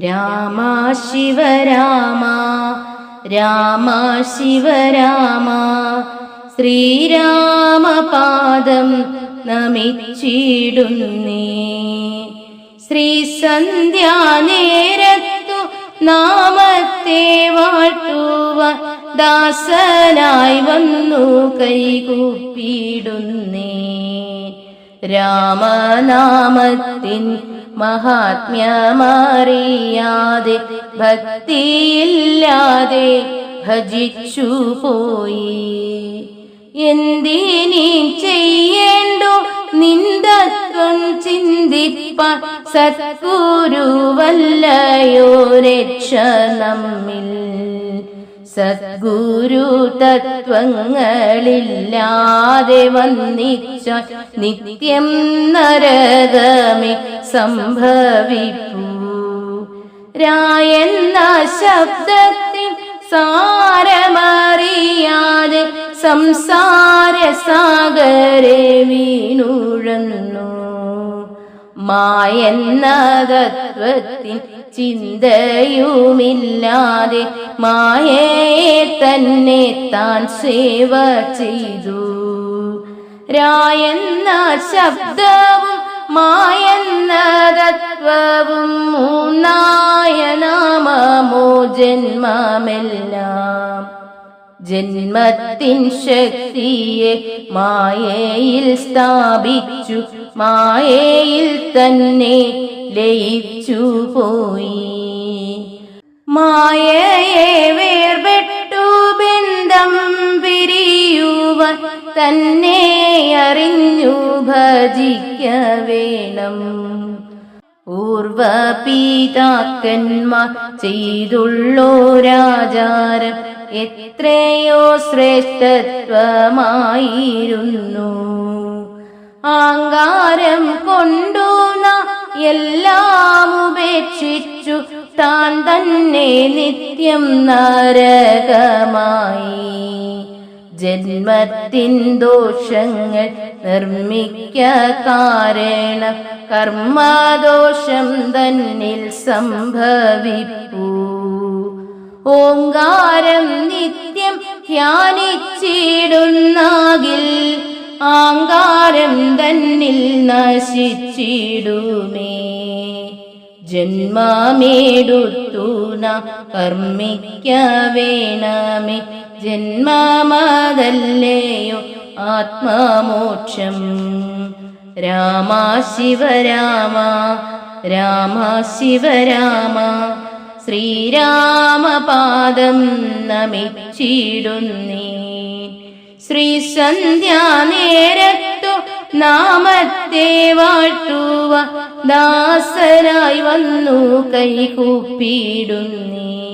രാമ ശിവരാമ രാമ ശിവരാമ ശ്രീരാമപാദം നമിച്ചിടുന്നേ. ശ്രീസന്ധ്യാനേരത്തു നാമത്തെ വാഴ്ത്തുവാൻ ദാസനായി വന്നു കൈകൂപ്പിടുന്നേ. രാമനാമത്തിൻ മഹാത്മ്യമറിയാതെ ഭക്തിയില്ലാതെ ഭജിച്ചു പോയി. എന്തിനീ ചെയ്യേണ്ടു നിന്ദത്വം ചിന്തിപ്പാൻ സദ്ഗുരുവല്ലയോ രക്ഷ നമ്മിൽ. സദ്ഗുരു തത്വങ്ങളില്ലാതെ വന്നിച്ച നിത്യം നരകമേ സംഭവിപ്പൂ. രായെന്ന ശബ്ദത്തിൻ സാരമറിയാതെ സംസാര സാഗരെ വീണുഴന്നു. മായെന്ന തത്വത്തിൻ ചിന്തയുമില്ലാതെ മായയെ തന്നെ താൻ സേവ ചെയ്തു. രായെന്ന ശബ്ദവും മായെന്ന തത്വവും മൂന്നായ നാമമോ ജന്മമെല്ലാം. ജന്മത്തിൻ ശക്തിയെ മായയിൽ സ്ഥാപിച്ചു മായയിൽ തന്നെ ലയിച്ചു പോയി. മായയെ വേർപെട്ടു ബന്ധം പിരിയുവാൻ തന്നെ അറിഞ്ഞു ഭജിക്ക വേണം. പൂർവപിതാക്കന്മാർ ചെയ്തുള്ളോരാചാരം എത്രയോ ശ്രേഷ്ഠത്വമായിരുന്നു. ആങ്കാരം കൊണ്ടു എല്ലാം ഉപേക്ഷിച്ചു താൻ തന്നെ നിത്യം നരകമായി. ജന്മത്തിൻ ദോഷങ്ങൾ നിർമ്മിക്ക കാരണം കർമ്മദോഷം തന്നിൽ സംഭവിപ്പൂ. ഓങ്കാരം നിത്യം ധ്യാനിച്ചിടുന്നാകിൽ ആങ്കാരം തന്നിൽ നശിച്ചിടുമേ. ജന്മമേടുത്തു നാം കർമ്മിക്ക വേണമേ. ജന്മമതല്ലയോ ആത്മമോക്ഷം. രാമ ശിവരാമ രാമ ശിവരാമ ശ്രീരാമപാദം നമിച്ചിടുന്നേ. ശ്രീസന്ധ്യാനേരത്തു നാമത്തെ വാഴ്ത്തുവാൻ ദാസനായി വന്നു കൈകൂപ്പിടുന്നേ.